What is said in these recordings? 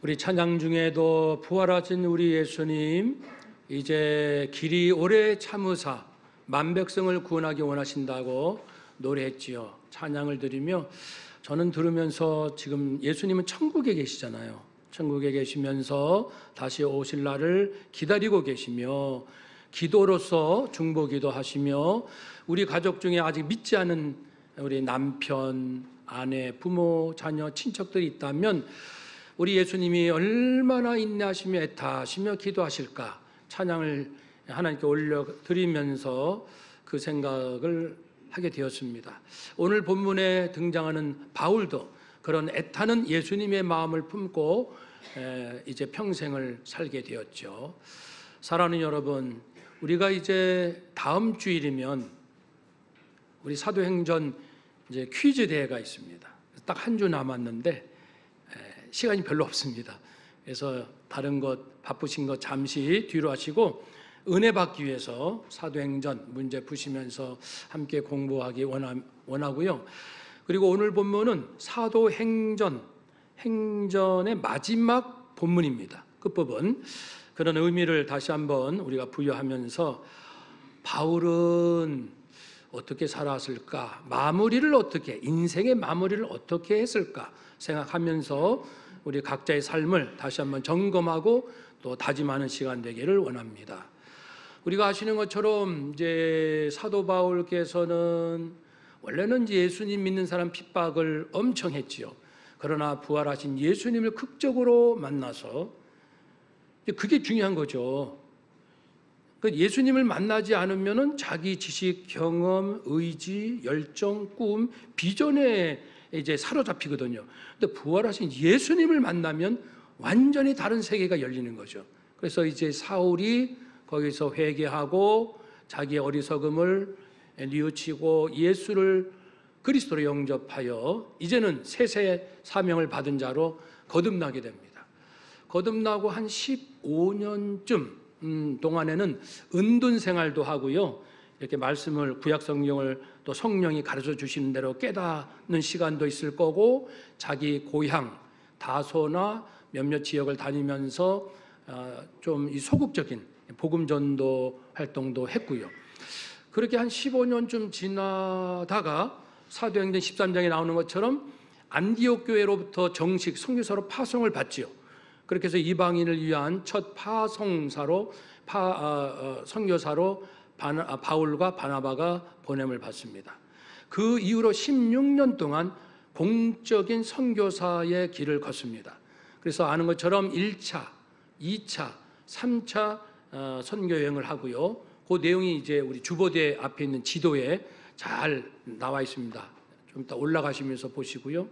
우리 찬양 중에도 부활하신 우리 예수님 이제 길이 오래 참으사 만백성을 구원하기 원하신다고 노래했지요. 찬양을 드리며 저는 들으면서 지금 예수님은 천국에 계시잖아요. 천국에 계시면서 다시 오실 날을 기다리고 계시며 기도로서 중보기도 하시며 우리 가족 중에 아직 믿지 않은 우리 남편, 아내, 부모, 자녀, 친척들이 있다면 우리 예수님이 얼마나 인내하시며 애타하시며 기도하실까 찬양을 하나님께 올려드리면서 그 생각을 하게 되었습니다. 오늘 본문에 등장하는 바울도 그런 애타는 예수님의 마음을 품고 이제 평생을 살게 되었죠. 사랑하는 여러분, 우리가 이제 다음 주일이면 우리 사도행전 이제 퀴즈 대회가 있습니다. 딱 한 주 남았는데 시간이 별로 없습니다. 그래서 다른 것 바쁘신 것 잠시 뒤로 하시고 은혜 받기 위해서 사도행전 문제 푸시면서 함께 공부하기 원하고요. 그리고 오늘 본문은 사도행전의 마지막 본문입니다. 끝부분. 그런 의미를 다시 한번 우리가 부여하면서 바울은 어떻게 살았을까? 마무리를 어떻게, 인생의 마무리를 어떻게 했을까? 생각하면서 우리 각자의 삶을 다시 한번 점검하고 또 다짐하는 시간 되기를 원합니다. 우리가 아시는 것처럼 이제 사도 바울께서는 원래는 이제 예수님 믿는 사람 핍박을 엄청 했지요. 그러나 부활하신 예수님을 극적으로 만나서 그게 중요한 거죠. 예수님을 만나지 않으면은 자기 지식, 경험, 의지, 열정, 꿈, 비전에 이제 사로잡히거든요. 근데 부활하신 예수님을 만나면 완전히 다른 세계가 열리는 거죠. 그래서 이제 사울이 거기서 회개하고 자기의 어리석음을 뉘우치고 예수를 그리스도로 영접하여 이제는 세세 사명을 받은 자로 거듭나게 됩니다. 거듭나고 한 15년쯤 동안에는 은둔 생활도 하고요. 이렇게 말씀을 구약 성경을 또 성령이 가르쳐 주시는 대로 깨닫는 시간도 있을 거고 자기 고향 다소나 몇몇 지역을 다니면서 좀 이 소극적인 복음 전도 활동도 했고요. 그렇게 한 15년쯤 지나다가 사도행전 13장에 나오는 것처럼 안디옥 교회로부터 정식 선교사로 파송을 받지요. 그렇게 해서 이방인을 위한 첫 파송사로 선교사로 바울과 바나바가 보냄을 받습니다. 그 이후로 16년 동안 공적인 선교사의 길을 걷습니다. 그래서 아는 것처럼 1차, 2차, 3차 선교 여행을 하고요. 그 내용이 이제 우리 주보대 앞에 있는 지도에 잘 나와 있습니다. 좀 이따 올라가시면서 보시고요.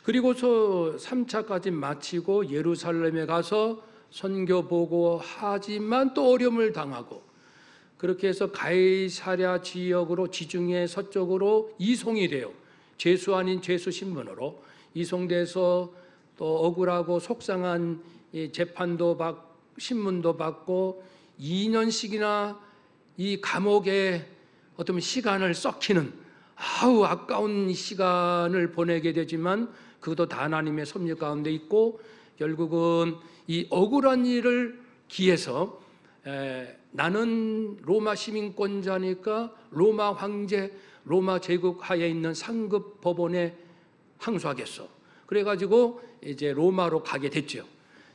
그리고서 3차까지 마치고 예루살렘에 가서 선교 보고 하지만 또 어려움을 당하고 그렇게 해서 가이사랴 지역으로 지중해 서쪽으로 이송이 돼요. 죄수 아닌 죄수 신분으로 이송돼서 또 억울하고 속상한 재판도 받고 신문도 받고 2년씩이나 이 감옥에 어떤 시간을 썩히는 아까운 시간을 보내게 되지만 그것도 다 하나님의 섭리 가운데 있고 결국은 이 억울한 일을 기해서 나는 로마 시민권자니까 로마 황제, 로마 제국 하에 있는 상급 법원에 항소하겠어. 그래가지고 이제 로마로 가게 됐죠.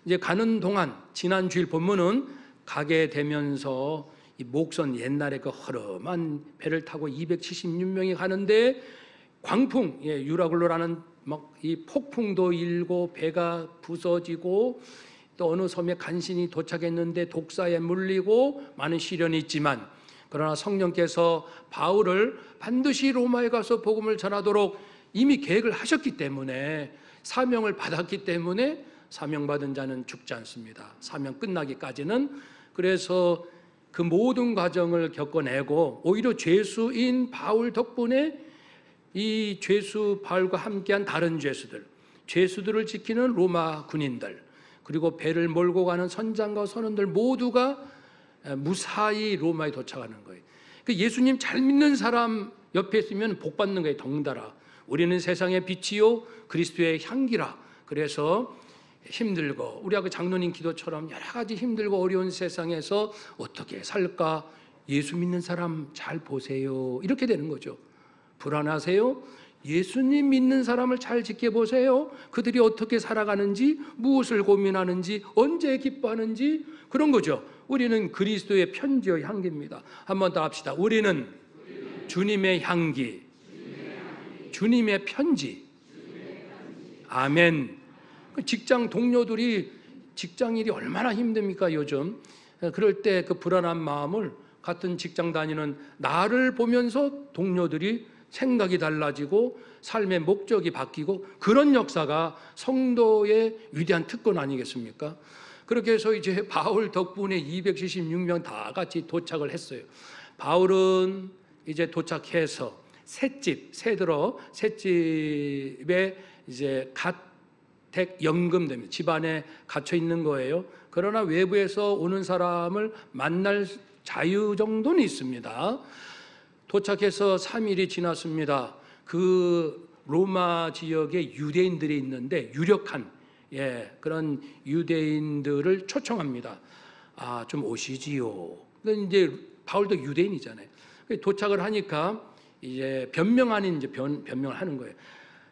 이제 가는 동안 지난 주일 본문은 가게 되면서 이 목선 옛날에 그 허름한 배를 타고 276명이 가는데 광풍, 유라굴로라는 막 이 폭풍도 일고 배가 부서지고 또 어느 섬에 간신히 도착했는데 독사에 물리고 많은 시련이 있지만 그러나 성령께서 바울을 반드시 로마에 가서 복음을 전하도록 이미 계획을 하셨기 때문에 사명을 받았기 때문에 사명받은 자는 죽지 않습니다. 사명 끝나기까지는. 그래서 그 모든 과정을 겪어내고 오히려 죄수인 바울 덕분에 이 죄수 바울과 함께한 다른 죄수들을 지키는 로마 군인들 그리고 배를 몰고 가는 선장과 선원들 모두가 무사히 로마에 도착하는 거예요. 예수님 잘 믿는 사람 옆에 있으면 복 받는 거예요. 덩달아 우리는 세상의 빛이요 그리스도의 향기라. 그래서 힘들고 우리 아까 장로님 기도처럼 여러 가지 힘들고 어려운 세상에서 어떻게 살까? 예수 믿는 사람 잘 보세요. 이렇게 되는 거죠. 불안하세요? 예수님 믿는 사람을 잘 지켜보세요. 그들이 어떻게 살아가는지, 무엇을 고민하는지, 언제 기뻐하는지 그런 거죠. 우리는 그리스도의 편지의 향기입니다. 한 번 더 합시다. 우리는 주님의 향기, 주님의 편지. 아멘. 직장 동료들이 직장 일이 얼마나 힘듭니까 요즘. 그럴 때 그 불안한 마음을 같은 직장 다니는 나를 보면서 동료들이 생각이 달라지고 삶의 목적이 바뀌고 그런 역사가 성도의 위대한 특권 아니겠습니까? 그렇게 해서 이제 바울 덕분에 276명 다 같이 도착을 했어요. 바울은 이제 도착해서 셋집에 이제 가택 연금됩니다. 집안에 갇혀 있는 거예요. 그러나 외부에서 오는 사람을 만날 자유 정도는 있습니다. 도착해서 3일이 지났습니다. 그 로마 지역에 유대인들이 있는데 유력한 그런 유대인들을 초청합니다. 좀 오시지요. 근데 이제 바울도 유대인이잖아요. 도착을 하니까 이제 변명 아닌 이제 변명을 하는 거예요.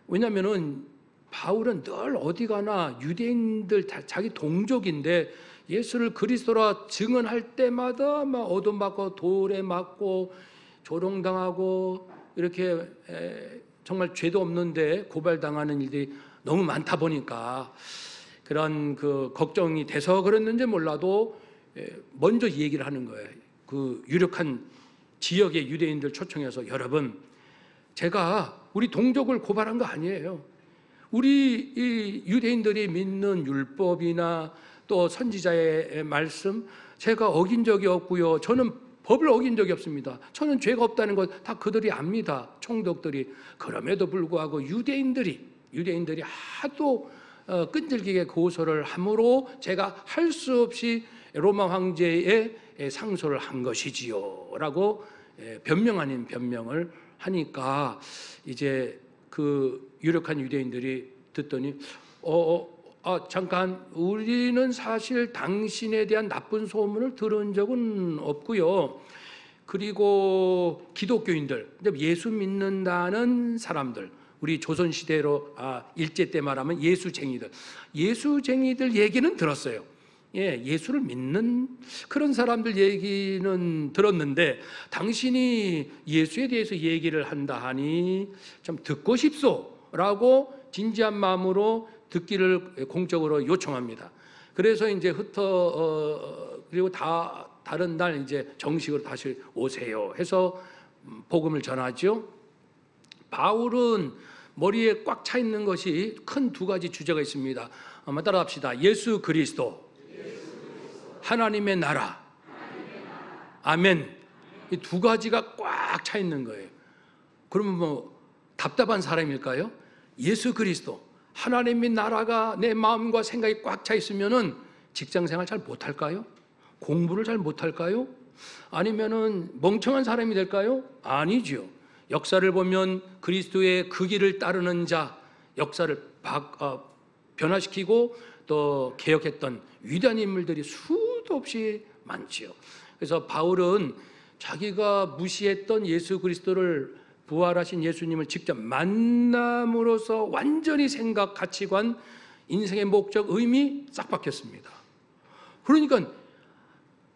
왜냐면은 바울은 늘 어디 가나 유대인들 자기 동족인데 예수를 그리스도라 증언할 때마다 막 얻어맞고 돌에 맞고 조롱당하고 이렇게 정말 죄도 없는데 고발당하는 일들이 너무 많다 보니까 그런 그 걱정이 돼서 그랬는지 몰라도 먼저 얘기를 하는 거예요. 그 유력한 지역의 유대인들 초청해서 여러분, 제가 우리 동족을 고발한 거 아니에요. 우리 이 유대인들이 믿는 율법이나 또 선지자의 말씀 제가 어긴 적이 없고요. 저는 법을 어긴 적이 없습니다. 저는 죄가 없다는 것 다 그들이 압니다. 총독들이. 그럼에도 불구하고 유대인들이 하도 끈질기게 고소를 함으로 제가 할 수 없이 로마 황제에 상소를 한 것이지요 라고 변명 아닌 변명을 하니까 이제 그 유력한 유대인들이 듣더니 잠깐, 우리는 사실 당신에 대한 나쁜 소문을 들은 적은 없고요. 그리고 기독교인들, 예수 믿는다는 사람들, 우리 조선시대로 일제 때 말하면 예수쟁이들 얘기는 들었어요. 예수를 믿는 그런 사람들 얘기는 들었는데 당신이 예수에 대해서 얘기를 한다 하니 좀 듣고 싶소라고 진지한 마음으로 듣기를 공적으로 요청합니다. 그래서 이제 그리고 다른 날 이제 정식으로 다시 오세요 해서 복음을 전하죠. 바울은 머리에 꽉 차 있는 것이 큰 두 가지 주제가 있습니다. 한번 따라합시다. 예수 그리스도, 하나님의 나라. 아멘. 이 두 가지가 꽉 차 있는 거예요. 그러면 뭐 답답한 사람일까요? 예수 그리스도, 하나님의 나라가 내 마음과 생각이 꽉 차 있으면은 직장생활 잘 못할까요? 공부를 잘 못할까요? 아니면은 멍청한 사람이 될까요? 아니죠. 역사를 보면 그리스도의 그 길을 따르는 자, 역사를 변화시키고 또 개혁했던 위대한 인물들이 수도 없이 많지요. 그래서 바울은 자기가 무시했던 예수 그리스도를 부활하신 예수님을 직접 만남으로써 완전히 생각, 가치관, 인생의 목적, 의미 싹 바뀌었습니다. 그러니까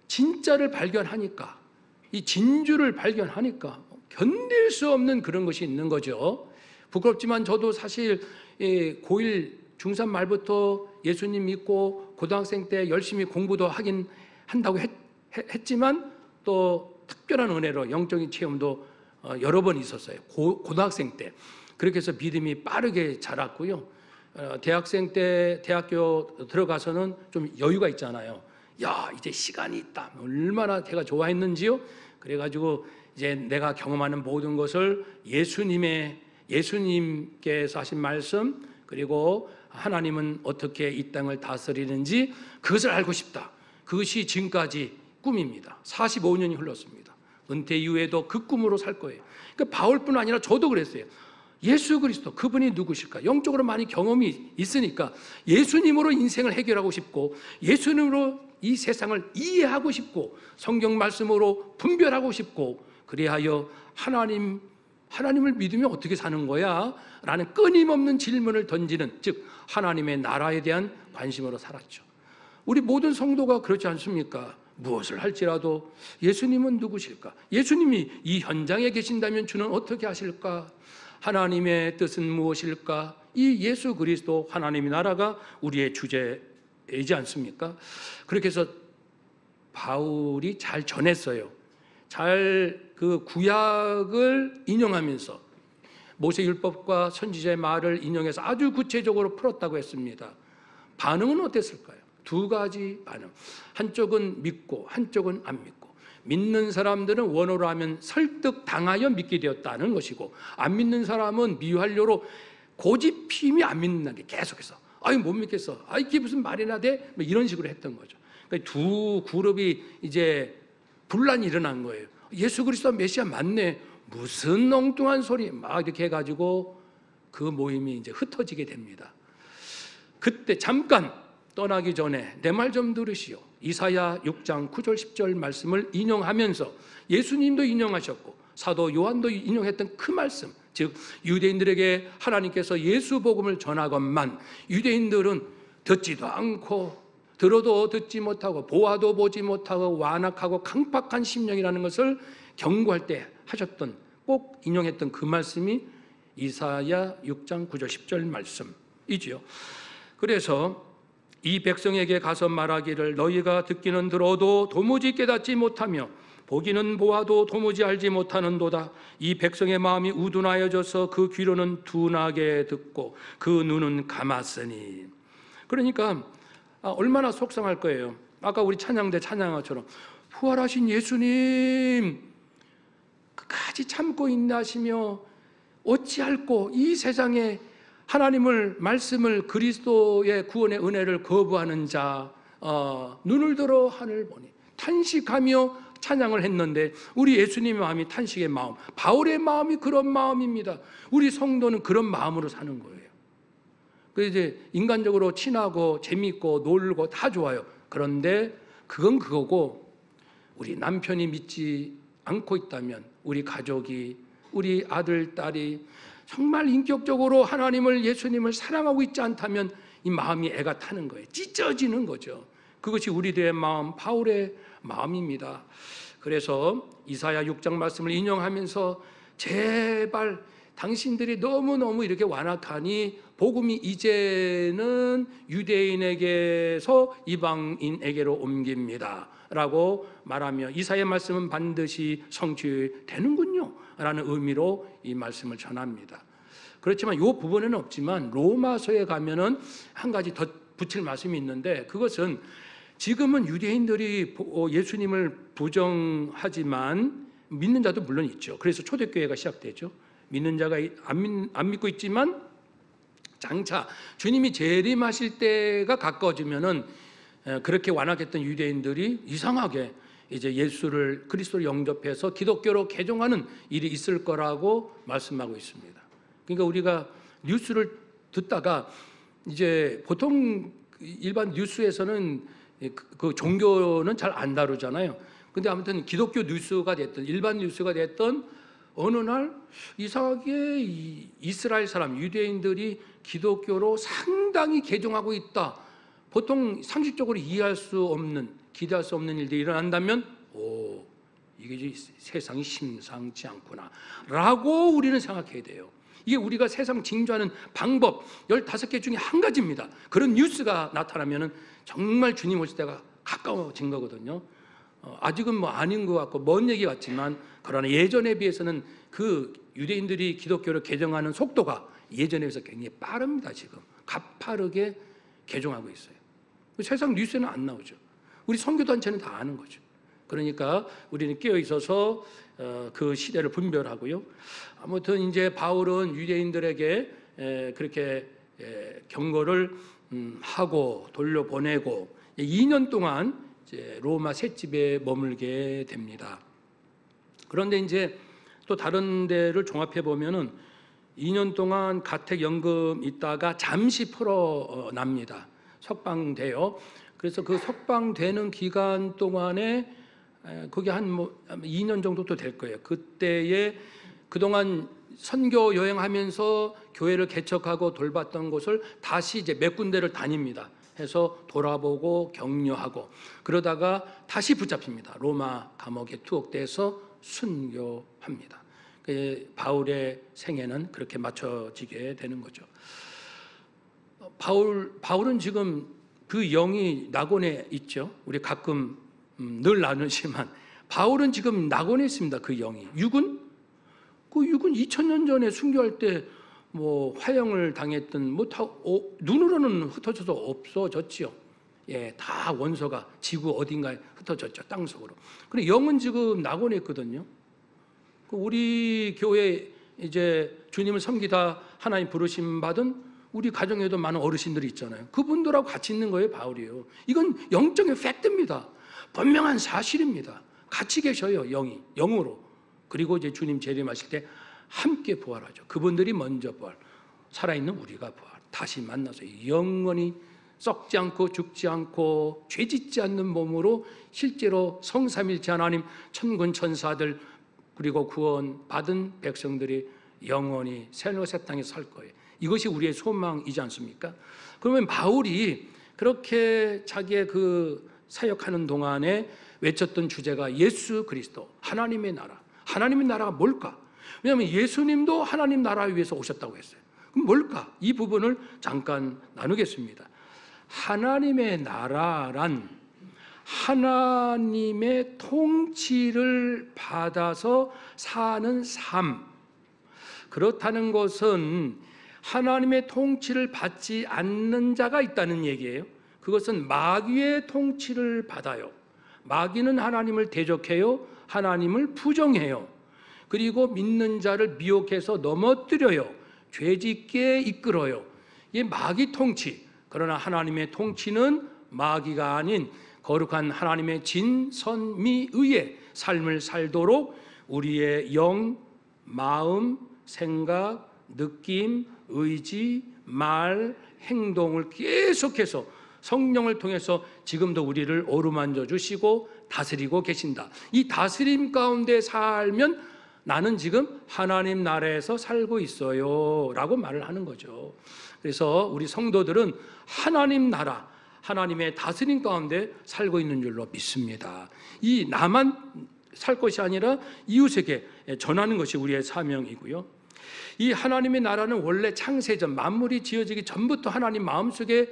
진짜를 발견하니까, 이 진주를 발견하니까 견딜 수 없는 그런 것이 있는 거죠. 부끄럽지만 저도 사실 고1 중3 말부터 예수님 믿고 고등학생 때 열심히 공부도 하긴 한다고 했지만 또 특별한 은혜로 영적인 체험도 여러 번 있었어요. 고등학생 때. 그렇게 해서 믿음이 빠르게 자랐고요. 대학생 때 대학교 들어가서는 좀 여유가 있잖아요. 야, 이제 시간이 있다. 얼마나 제가 좋아했는지요. 그래가지고 이제 내가 경험하는 모든 것을 예수님께서 하신 말씀, 그리고 하나님은 어떻게 이 땅을 다스리는지 그것을 알고 싶다. 그것이 지금까지 꿈입니다. 45년이 흘렀습니다. 은퇴 이후에도 그 꿈으로 살 거예요. 그러니까 바울뿐 아니라 저도 그랬어요. 예수 그리스도 그분이 누구실까? 영적으로 많이 경험이 있으니까 예수님으로 인생을 해결하고 싶고 예수님으로 이 세상을 이해하고 싶고 성경 말씀으로 분별하고 싶고 그리하여 하나님을 믿으면 어떻게 사는 거야? 라는 끊임없는 질문을 던지는 즉 하나님의 나라에 대한 관심으로 살았죠. 우리 모든 성도가 그렇지 않습니까? 무엇을 할지라도 예수님은 누구실까? 예수님이 이 현장에 계신다면 주는 어떻게 하실까? 하나님의 뜻은 무엇일까? 이 예수 그리스도 하나님의 나라가 우리의 주제이지 않습니까? 그렇게 해서 바울이 잘 전했어요. 잘 그 구약을 인용하면서 모세율법과 선지자의 말을 인용해서 아주 구체적으로 풀었다고 했습니다. 반응은 어땠을까요? 두 가지 반응. 한쪽은 믿고 한쪽은 안 믿고. 믿는 사람들은 원어로 하면 설득당하여 믿게 되었다는 것이고 안 믿는 사람은 미완료로 고집힘이 안 믿는다는 게 계속해서 아이 못 믿겠어. 아 이게 무슨 말이나 돼? 뭐 이런 식으로 했던 거죠. 그러니까 두 그룹이 이제 분란이 일어난 거예요. 예수 그리스도 메시아 맞네. 무슨 엉뚱한 소리 막 이렇게 해가지고 그 모임이 이제 흩어지게 됩니다. 그때 잠깐 떠나기 전에 내 말 좀 들으시오. 이사야 6장 9절 10절 말씀을 인용하면서 예수님도 인용하셨고 사도 요한도 인용했던 그 말씀, 즉 유대인들에게 하나님께서 예수 복음을 전하건만 유대인들은 듣지도 않고 들어도 듣지 못하고 보아도 보지 못하고 완악하고 강팍한 심령이라는 것을 경고할 때 하셨던 꼭 인용했던 그 말씀이 이사야 6장 9절 10절 말씀이지요. 그래서 이 백성에게 가서 말하기를 너희가 듣기는 들어도 도무지 깨닫지 못하며 보기는 보아도 도무지 알지 못하는도다. 이 백성의 마음이 우둔하여져서 그 귀로는 둔하게 듣고 그 눈은 감았으니. 그러니까 얼마나 속상할 거예요. 아까 우리 찬양대 찬양화처럼 부활하신 예수님 끝까지 참고 인내하시며 어찌할꼬 이 세상에 하나님을 말씀을 그리스도의 구원의 은혜를 거부하는 자 눈을 들어 하늘 보니 탄식하며 찬양을 했는데 우리 예수님의 마음이 탄식의 마음, 바울의 마음이 그런 마음입니다. 우리 성도는 그런 마음으로 사는 거예요. 그 이제 인간적으로 친하고 재밌고 놀고 다 좋아요. 그런데 그건 그거고 우리 남편이 믿지 않고 있다면 우리 가족이 우리 아들 딸이 정말 인격적으로 하나님을 예수님을 사랑하고 있지 않다면 이 마음이 애가 타는 거예요. 찢어지는 거죠. 그것이 우리들의 마음, 바울의 마음입니다. 그래서 이사야 6장 말씀을 인용하면서 제발 당신들이 너무너무 이렇게 완악하니 복음이 이제는 유대인에게서 이방인에게로 옮깁니다 라고 말하며 이사야의 말씀은 반드시 성취되는군요 라는 의미로 이 말씀을 전합니다. 그렇지만 이 부분에는 없지만 로마서에 가면은 한 가지 더 붙일 말씀이 있는데 그것은 지금은 유대인들이 예수님을 부정하지만 믿는 자도 물론 있죠. 그래서 초대교회가 시작되죠. 믿는 자가 안 믿고 있지만 장차 주님이 재림하실 때가 가까워지면은 그렇게 완악했던 유대인들이 이상하게 이제 예수를 그리스도를 영접해서 기독교로 개종하는 일이 있을 거라고 말씀하고 있습니다. 그러니까 우리가 뉴스를 듣다가 이제 보통 일반 뉴스에서는 그 종교는 잘 안 다루잖아요. 근데 아무튼 기독교 뉴스가 됐든 일반 뉴스가 됐든 어느 날 이상하게 이스라엘 사람 유대인들이 기독교로 상당히 개종하고 있다. 보통 상식적으로 이해할 수 없는 기대할 수 없는 일들이 일어난다면 이게 세상이 심상치 않구나 라고 우리는 생각해야 돼요. 이게 우리가 세상 징조하는 방법 15개 중에 한 가지입니다. 그런 뉴스가 나타나면 정말 주님 오실 때가 가까워진 거거든요. 아직은 뭐 아닌 것 같고 먼 얘기 같지만 그러나 예전에 비해서는 그 유대인들이 기독교를 개종하는 속도가 예전에 비해서 굉장히 빠릅니다. 지금 가파르게 개종하고 있어요. 세상 뉴스에는 안 나오죠. 우리 선교단체는 다 아는 거죠. 그러니까 우리는 깨어 있어서 그 시대를 분별하고요. 아무튼 이제 바울은 유대인들에게 그렇게 경고를 하고 돌려보내고 2년 동안 이제 로마 셋집에 머물게 됩니다. 그런데 이제 또 다른 데를 종합해 보면은 2년 동안 가택연금 있다가 잠시 풀어납니다. 석방돼요. 그래서 그 석방되는 기간 동안에 그게 한 2년 정도 될 거예요. 그때에 그동안 선교 여행하면서 교회를 개척하고 돌봤던 곳을 다시 이제 몇 군데를 다닙니다. 해서 돌아보고 격려하고 그러다가 다시 붙잡힙니다. 로마 감옥에 투옥돼서 순교합니다. 바울의 생애는 그렇게 맞춰지게 되는 거죠. 바울은 지금 그 영이 낙원에 있죠. 우리 가끔 늘 나누지만 바울은 지금 낙원에 있습니다. 그 영이. 육은 2000년 전에 순교할 때 뭐 화형을 당했던 뭐 다 눈으로는 흩어져서 없어졌지요. 예, 다 원소가 지구 어딘가에 흩어졌죠. 땅 속으로. 그런데 영은 지금 낙원에 있거든요. 우리 교회 이제 주님을 섬기다 하나님 부르심 받은 우리 가정에도 많은 어르신들이 있잖아요. 그분들하고 같이 있는 거예요, 바울이요. 이건 영적인 팩트입니다. 분명한 사실입니다. 같이 계셔요, 영으로. 그리고 이제 주님 재림하실 때 함께 부활하죠. 그분들이 먼저 부활, 살아있는 우리가 부활. 다시 만나서 영원히 썩지 않고 죽지 않고 죄짓지 않는 몸으로 실제로 성삼일체 하나님, 천군 천사들 그리고 구원 받은 백성들이 영원히 새하늘과 새 땅에 살 거예요. 이것이 우리의 소망이지 않습니까? 그러면 바울이 그렇게 자기의 그 사역하는 동안에 외쳤던 주제가 예수 그리스도, 하나님의 나라. 하나님의 나라가 뭘까? 왜냐하면 예수님도 하나님 나라 위해서 오셨다고 했어요. 그럼 뭘까? 이 부분을 잠깐 나누겠습니다. 하나님의 나라란 하나님의 통치를 받아서 사는 삶. 그렇다는 것은 하나님의 통치를 받지 않는 자가 있다는 얘기예요. 그것은 마귀의 통치를 받아요. 마귀는 하나님을 대적해요. 하나님을 부정해요. 그리고 믿는 자를 미혹해서 넘어뜨려요. 죄짓게 이끌어요. 이게 마귀 통치. 그러나 하나님의 통치는 마귀가 아닌 거룩한 하나님의 진선미의의 삶을 살도록 우리의 영, 마음, 생각, 느낌, 의지, 말, 행동을 계속해서 성령을 통해서 지금도 우리를 어루만져 주시고 다스리고 계신다. 이 다스림 가운데 살면 나는 지금 하나님 나라에서 살고 있어요 라고 말을 하는 거죠. 그래서 우리 성도들은 하나님 나라, 하나님의 다스림 가운데 살고 있는 줄로 믿습니다. 이 나만 살 것이 아니라 이웃에게 전하는 것이 우리의 사명이고요. 이 하나님의 나라는 원래 창세전 만물이 지어지기 전부터 하나님 마음속에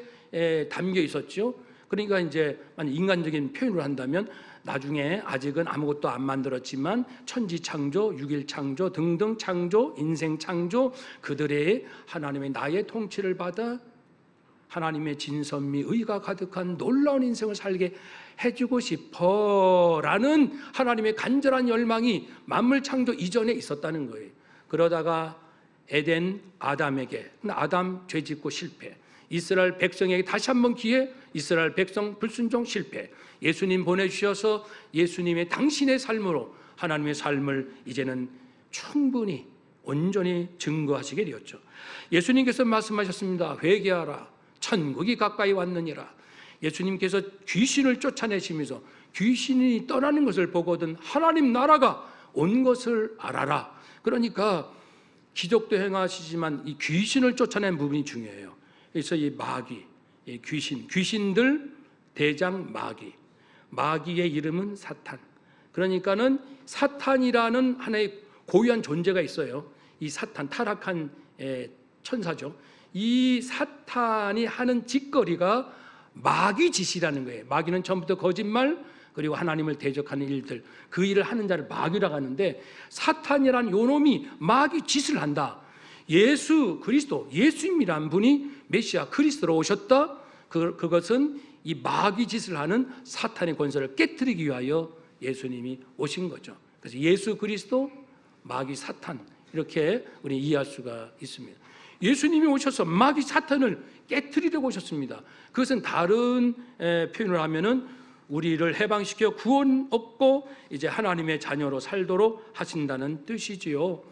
담겨 있었죠. 그러니까 이제 인간적인 표현을 한다면 나중에 아직은 아무것도 안 만들었지만 천지 창조, 육일 창조 등등 창조, 인생 창조 그들의 하나님의 나의 통치를 받아 하나님의 진선미의가 가득한 놀라운 인생을 살게 해주고 싶어라는 하나님의 간절한 열망이 만물 창조 이전에 있었다는 거예요. 그러다가 에덴 아담에게 아담 죄짓고 실패, 이스라엘 백성에게 다시 한번 기회, 이스라엘 백성 불순종 실패, 예수님 보내주셔서 예수님의 당신의 삶으로 하나님의 삶을 이제는 충분히 온전히 증거하시게 되었죠. 예수님께서 말씀하셨습니다. 회개하라, 천국이 가까이 왔느니라. 예수님께서 귀신을 쫓아내시면서 귀신이 떠나는 것을 보거든 하나님 나라가 온 것을 알아라. 그러니까 기적도 행하시지만 이 귀신을 쫓아낸 부분이 중요해요. 그래서 이 마귀, 이 귀신들 대장 마귀의 이름은 사탄. 그러니까는 사탄이라는 하나의 고유한 존재가 있어요. 이 사탄, 타락한 천사죠. 이 사탄이 하는 짓거리가 마귀 짓이라는 거예요. 마귀는 처음부터 거짓말 그리고 하나님을 대적하는 일들, 그 일을 하는 자를 마귀라고 하는데 사탄이란 요놈이 마귀 짓을 한다. 예수 그리스도, 예수님이란 분이 메시아 그리스도로 오셨다. 그것은 이 마귀 짓을 하는 사탄의 권세를 깨뜨리기 위하여 예수님이 오신 거죠. 그래서 예수 그리스도, 마귀 사탄 이렇게 우리 이해할 수가 있습니다. 예수님이 오셔서 마귀 사탄을 깨뜨리려고 오셨습니다. 그것은 다른 표현을 하면은 우리를 해방시켜 구원 얻고 이제 하나님의 자녀로 살도록 하신다는 뜻이지요.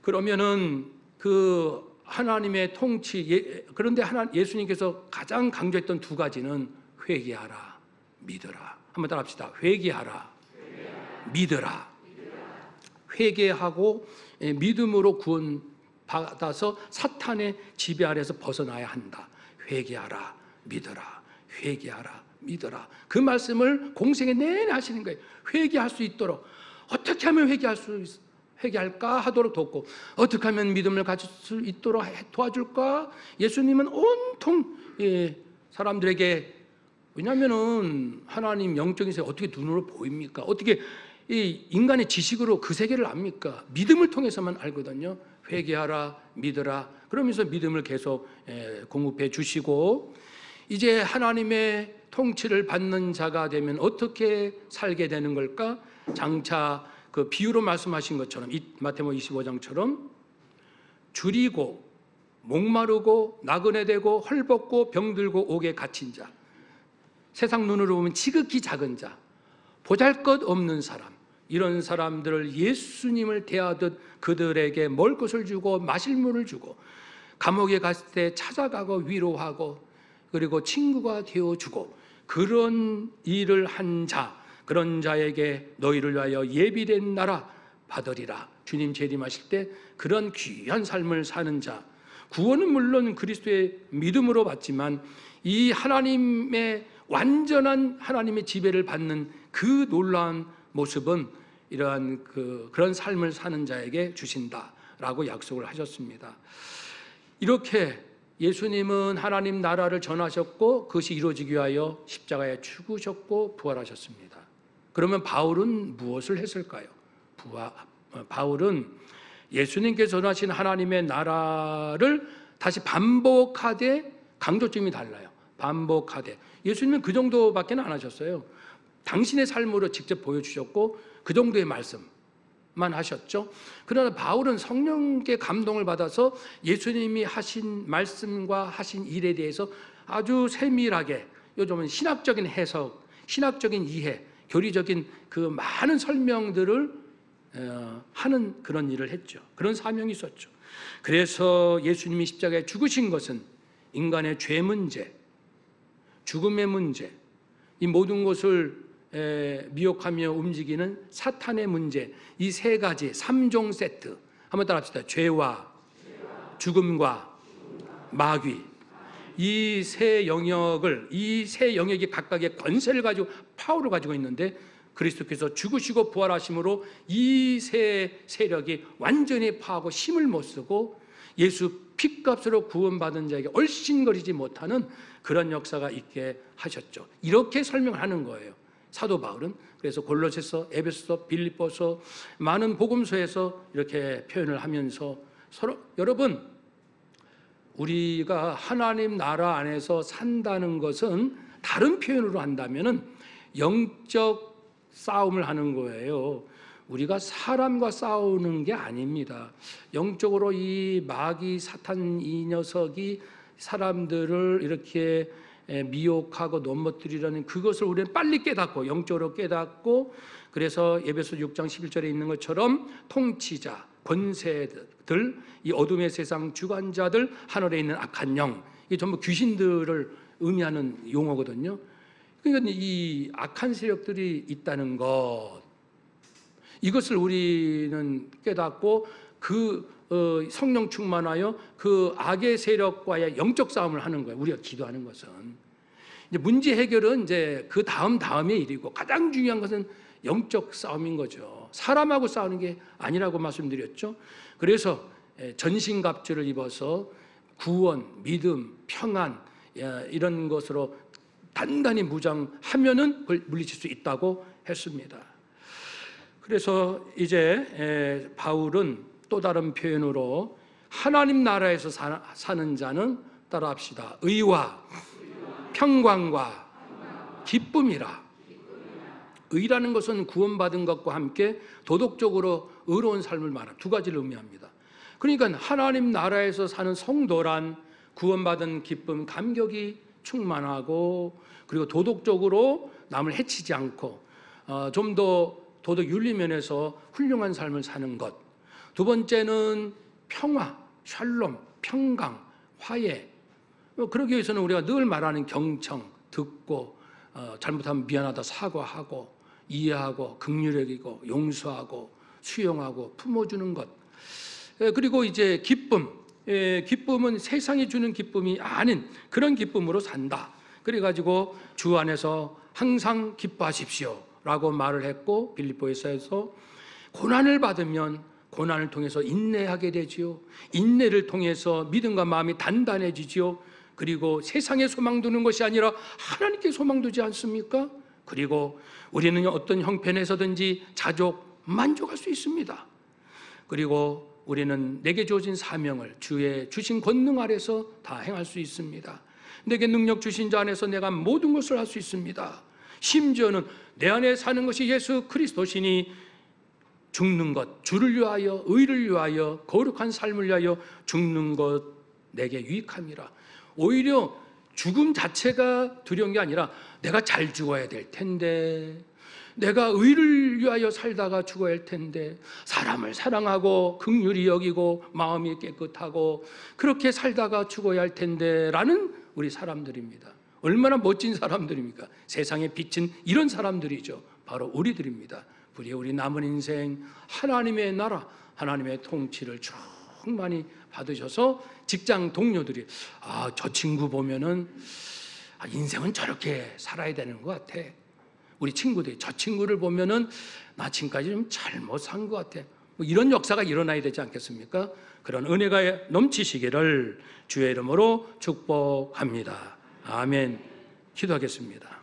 그러면은 그 하나님의 통치, 그런데 예수님께서 가장 강조했던 두 가지는 회개하라, 믿어라. 한번 따라합시다. 회개하라, 믿어라. 회개하고 믿음으로 구원받아서 사탄의 지배 아래에서 벗어나야 한다. 회개하라, 믿어라. 회개하라, 믿어라. 그 말씀을 공생에 내내 하시는 거예요. 회개할 수 있도록 어떻게 하면 회개할까 하도록 돕고, 어떻게 하면 믿음을 가질 수 있도록 도와줄까? 예수님은 온통 사람들에게, 왜냐하면은 하나님 영적인 세계 어떻게 눈으로 보입니까? 어떻게 이 인간의 지식으로 그 세계를 압니까? 믿음을 통해서만 알거든요. 회개하라, 믿어라. 그러면서 믿음을 계속 공급해 주시고, 이제 하나님의 통치를 받는 자가 되면 어떻게 살게 되는 걸까? 장차 그 비유로 말씀하신 것처럼 마태복음 25장처럼 줄이고 목마르고 나그네 되고 헐벗고 병들고 옥에 갇힌 자, 세상 눈으로 보면 지극히 작은 자, 보잘것없는 사람, 이런 사람들을 예수님을 대하듯 그들에게 먹을 것을 주고 마실 물을 주고 감옥에 갔을 때 찾아가고 위로하고 그리고 친구가 되어주고, 그런 일을 한 자, 그런 자에게 너희를 위하여 예비된 나라 받으리라. 주님 재림하실 때 그런 귀한 삶을 사는 자, 구원은 물론 그리스도의 믿음으로 받지만 이 하나님의 완전한 하나님의 지배를 받는 그 놀라운 모습은 이러한 그런 삶을 사는 자에게 주신다라고 약속을 하셨습니다. 이렇게 예수님은 하나님 나라를 전하셨고 그것이 이루어지기 위하여 십자가에 죽으셨고 부활하셨습니다. 그러면 바울은 무엇을 했을까요? 바울은 예수님께서 전하신 하나님의 나라를 다시 반복하되, 강조점이 달라요. 반복하되. 예수님은 그 정도밖에 안 하셨어요. 당신의 삶으로 직접 보여주셨고 그 정도의 말씀만 하셨죠. 그러나 바울은 성령께 감동을 받아서 예수님이 하신 말씀과 하신 일에 대해서 아주 세밀하게, 요즘은 신학적인 해석, 신학적인 이해, 교리적인 그 많은 설명들을 하는 그런 일을 했죠. 그런 사명이 있었죠. 그래서 예수님이 십자가에 죽으신 것은 인간의 죄 문제, 죽음의 문제, 이 모든 것을 미혹하며 움직이는 사탄의 문제, 이 세 가지 3종 세트 한번 따라합시다. 죄와 죽음과 마귀, 이 세 영역이 각각의 권세를 가지고 파워를 가지고 있는데, 그리스도께서 죽으시고 부활하심으로 이 세 세력이 완전히 파하고 힘을 못 쓰고 예수 피값으로 구원받은 자에게 얼씬거리지 못하는 그런 역사가 있게 하셨죠. 이렇게 설명하는 거예요, 사도 바울은. 그래서 골로새서, 에베소서, 빌립보서 많은 복음서에서 이렇게 표현을 하면서 여러분, 우리가 하나님 나라 안에서 산다는 것은 다른 표현으로 한다면은 영적 싸움을 하는 거예요. 우리가 사람과 싸우는 게 아닙니다. 영적으로 이 마귀 사탄 이 녀석이 사람들을 이렇게 미혹하고 넘어뜨리려는 그것을 우리는 빨리 깨닫고, 영적으로 깨닫고, 그래서 에베소 6장 11절에 있는 것처럼 통치자, 권세들, 이 어둠의 세상 주관자들, 하늘에 있는 악한 영, 이게 전부 귀신들을 의미하는 용어거든요. 그러니까 이 악한 세력들이 있다는 것, 이것을 우리는 깨닫고 성령 충만하여 그 악의 세력과의 영적 싸움을 하는 거예요. 우리가 기도하는 것은 이제 문제 해결은 이제 그 다음의 일이고, 가장 중요한 것은 영적 싸움인 거죠. 사람하고 싸우는 게 아니라고 말씀드렸죠. 그래서 전신갑주를 입어서 구원, 믿음, 평안 이런 것으로 단단히 무장하면은 그걸 물리칠 수 있다고 했습니다. 그래서 이제 바울은 또 다른 표현으로 하나님 나라에서 사는 자는 따라합시다. 의와 평강과 기쁨이라. 의라는 것은 구원받은 것과 함께 도덕적으로 의로운 삶을 말합니다. 두 가지를 의미합니다. 그러니까 하나님 나라에서 사는 성도란 구원받은 기쁨, 감격이 충만하고, 그리고 도덕적으로 남을 해치지 않고 좀 더 도덕 윤리 면에서 훌륭한 삶을 사는 것. 두 번째는 평화, 샬롬, 평강, 화해. 그러기 위해서는 우리가 늘 말하는 경청, 듣고 잘못하면 미안하다 사과하고 이해하고 긍휼히 여기고 용서하고 수용하고 품어주는 것. 그리고 이제 기쁨. 기쁨은 세상이 주는 기쁨이 아닌 그런 기쁨으로 산다. 그래가지고 주 안에서 항상 기뻐하십시오 라고 말을 했고, 빌립보에서 고난을 받으면 고난을 통해서 인내하게 되지요. 인내를 통해서 믿음과 마음이 단단해지지요. 그리고 세상에 소망 두는 것이 아니라 하나님께 소망 두지 않습니까? 그리고 우리는 어떤 형편에서든지 자족 만족할 수 있습니다. 그리고 우리는 내게 주어진 사명을 주의 주신 권능 아래서 다 행할 수 있습니다. 내게 능력 주신 자 안에서 내가 모든 것을 할 수 있습니다. 심지어는 내 안에 사는 것이 예수 그리스도시니 죽는 것, 주를 위하여, 의를 위하여, 거룩한 삶을 위하여 죽는 것 내게 유익함이라. 오히려 죽음 자체가 두려운 게 아니라 내가 잘 죽어야 될 텐데, 내가 의를 위하여 살다가 죽어야 할 텐데, 사람을 사랑하고 긍휼히 여기고 마음이 깨끗하고 그렇게 살다가 죽어야 할 텐데 라는 우리 사람들입니다. 얼마나 멋진 사람들입니까? 세상에 비친 이런 사람들이죠. 바로 우리들입니다. 우리 남은 인생 하나님의 나라, 하나님의 통치를 충만히 받으셔서 직장 동료들이 저 친구 보면은 인생은 저렇게 살아야 되는 것 같아. 우리 친구들이 저 친구를 보면은 나 지금까지 좀 잘못 산 것 같아. 뭐 이런 역사가 일어나야 되지 않겠습니까? 그런 은혜가 넘치시기를 주의 이름으로 축복합니다. 아멘. 기도하겠습니다.